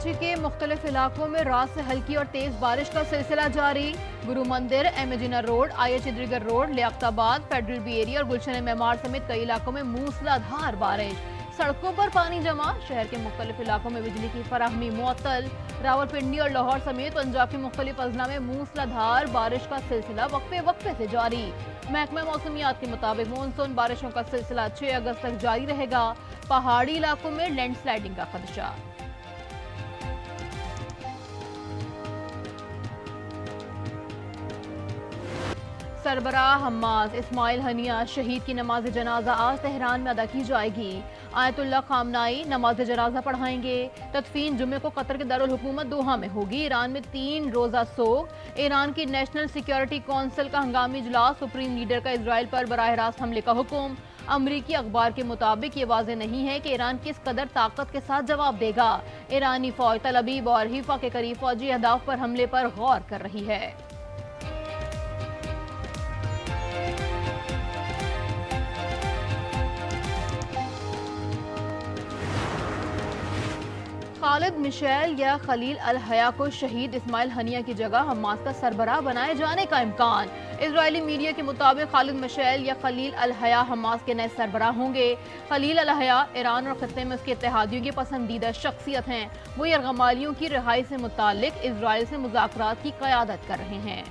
کراچی کے مختلف علاقوں میں رات سے ہلکی اور تیز بارش کا سلسلہ جاری۔ Guru Mandir, M Jinnah road, I H Chundrigar road, Liaquatabad, federal be area اور گلشن معمار سمیت کئی علاقوں میں موسلا دھار بارش۔ سڑکوں پر پانی جمع، شہر کے مختلف علاقوں میں بجلی کی فراہمی معطل۔ راولپنڈی اور لاہور سمیت پنجاب کے مختلف اضلاع میں موسلا دھار بارش کا سلسلہ وقفے وقفے سے جاری۔ محکمہ موسمیات کے مطابق مونسون بارشوں کا سلسلہ 6 اگست تک جاری رہے گا۔ پہاڑی علاقوں میں لینڈ سلائیڈنگ کا خدشہ۔ سربراہ حماس اسماعیل ہنیہ شہید کی نماز جنازہ آج تہران میں ادا کی جائے گی۔ آیت اللہ خامنائی نماز جنازہ پڑھائیں گے۔ تدفین جمعے کو قطر کے دارالحکومت دوحہ میں ہوگی۔ ایران میں 3 روزہ سوگ۔ ایران کی نیشنل سیکیورٹی کونسل کا ہنگامی اجلاس، سپریم لیڈر کا اسرائیل پر براہ راست حملے کا حکم۔ امریکی اخبار کے مطابق یہ واضح نہیں ہے کہ ایران کس قدر طاقت کے ساتھ جواب دے گا۔ ایرانی فوج تل ابیب اور حیفا کے قریب فوجی اہداف پر حملے پر غور کر رہی ہے۔ خالد مشیل یا خلیل الحیا کو شہید اسماعیل ہنیہ کی جگہ حماس کا سربراہ بنائے جانے کا امکان۔ اسرائیلی میڈیا کے مطابق خالد مشیل یا خلیل الحیا حماس کے نئے سربراہ ہوں گے۔ خلیل الحیا ایران اور خطے میں اس کے اتحادیوں کی پسندیدہ شخصیت ہیں۔ وہ یرغمالیوں کی رہائی سے متعلق اسرائیل سے مذاکرات کی قیادت کر رہے ہیں۔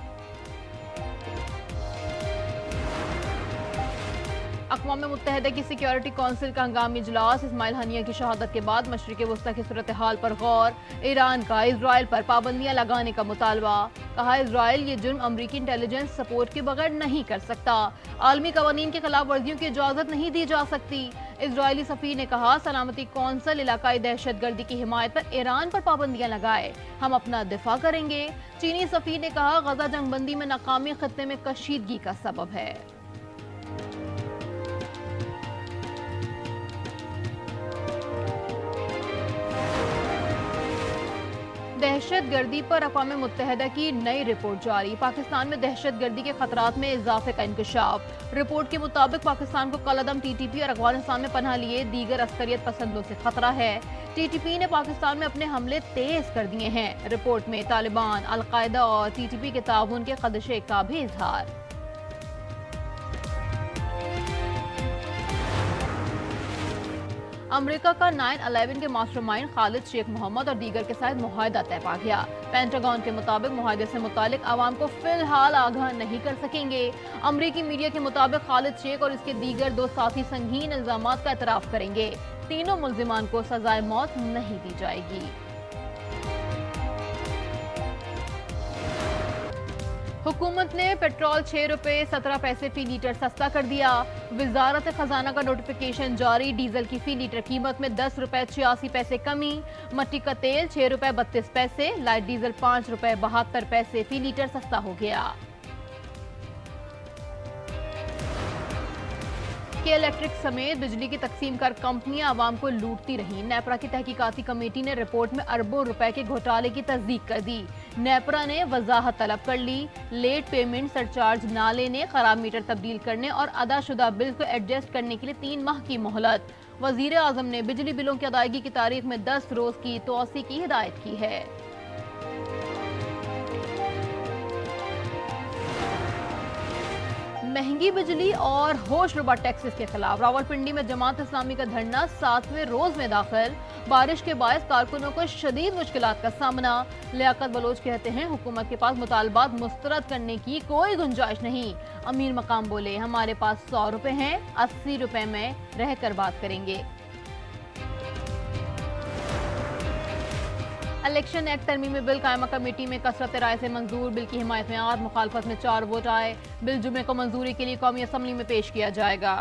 اقوام متحدہ کی سیکیورٹی کونسل کا ہنگامی اجلاس، اسماعیل ہنیہ کی شہادت کے بعد مشرق وسطی کی صورتحال پر غور۔ ایران کا اسرائیل پر پابندیاں لگانے کا مطالبہ۔ کہا اسرائیل یہ جرم امریکی انٹیلیجنس سپورٹ کے بغیر نہیں کر سکتا۔ عالمی قوانین کی خلاف ورزیوں کی اجازت نہیں دی جا سکتی۔ اسرائیلی سفیر نے کہا سلامتی کونسل علاقائی دہشت گردی کی حمایت پر ایران پر پابندیاں لگائے، ہم اپنا دفاع کریں گے۔ چینی سفیر نے کہا غزہ جنگ بندی میں ناکامی خطے میں کشیدگی کا سبب ہے۔ دہشت گردی پر اقوام متحدہ کی نئی رپورٹ جاری۔ پاکستان میں دہشت گردی کے خطرات میں اضافے کا انکشاف۔ رپورٹ کے مطابق پاکستان کو کالعدم ٹی ٹی پی اور افغانستان میں پناہ لیے دیگر عسکریت پسندوں سے خطرہ ہے۔ ٹی ٹی پی نے پاکستان میں اپنے حملے تیز کر دیے ہیں۔ رپورٹ میں طالبان، القاعدہ اور ٹی ٹی پی کے تعاون کے خدشے کا بھی اظہار۔ امریکہ کا 9/11 کے ماسٹر مائنڈ خالد شیخ محمد اور دیگر کے ساتھ معاہدہ طے پا گیا۔ پینٹاگون کے مطابق معاہدے سے متعلق عوام کو فی الحال آگاہ نہیں کر سکیں گے۔ امریکی میڈیا کے مطابق خالد شیخ اور اس کے دیگر 2 ساتھی سنگین الزامات کا اعتراف کریں گے۔ تینوں ملزمان کو سزائے موت نہیں دی جائے گی۔ حکومت نے پیٹرول 6 روپے 17 پیسے فی لیٹر سستا کر دیا۔ وزارت خزانہ کا نوٹیفیکیشن جاری، ڈیزل کی فی لیٹر قیمت میں 10 روپے 86 پیسے کمی۔ مٹی کا تیل 6 روپے 32 پیسے، لائٹ ڈیزل 5 روپے 72 پیسے فی لیٹر سستا ہو گیا۔ کے الیکٹرک سمیت بجلی کی تقسیم کر کمپنیاں عوام کو لوٹتی رہیں۔ نیپرا کی تحقیقاتی کمیٹی نے رپورٹ میں اربوں روپے کے گھوٹالے کی تصدیق کر دی۔ نیپرا نے وضاحت طلب کر لی۔ لیٹ پیمنٹ سرچارج نہ لینے، خراب میٹر تبدیل کرنے اور ادا شدہ بل کو ایڈجسٹ کرنے کے لیے 3 ماہ کی مہلت۔ وزیر اعظم نے بجلی بلوں کی ادائیگی کی تاریخ میں 10 روز کی توسیع کی ہدایت کی ہے۔ مہنگی بجلی اور ہوش ربا ٹیکسز کے خلاف راولپنڈی میں جماعت اسلامی کا دھرنا 7ویں روز میں داخل۔ بارش کے باعث کارکنوں کو شدید مشکلات کا سامنا۔ لیاقت بلوچ کہتے ہیں حکومت کے پاس مطالبات مسترد کرنے کی کوئی گنجائش نہیں۔ امیر مقام بولے ہمارے پاس 100 روپے ہیں، 80 روپے میں رہ کر بات کریں گے۔ الیکشن ایکٹ ترمیمی بل قائمہ کمیٹی میں کثرت رائے سے منظور۔ بل کی حمایت میں 8، مخالفت میں 4 ووٹ آئے۔ بل جمعے کو منظوری کے لیے قومی اسمبلی میں پیش کیا جائے گا۔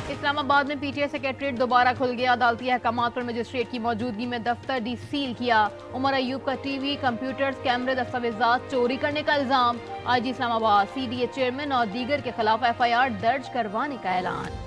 اسلام آباد میں پی ٹی آئی سیکریٹریٹ دوبارہ کھل گیا۔ عدالتی احکامات پر مجسٹریٹ کی موجودگی میں دفتر ڈی سیل کیا۔ عمر ایوب کا ٹی وی، کمپیوٹرز، کیمرے، دستاویزات چوری کرنے کا الزام۔ آئی جی اسلام آباد، سی ڈی اے چیئرمین اور دیگر کے خلاف ایف آئی آر درج کروانے کا اعلان۔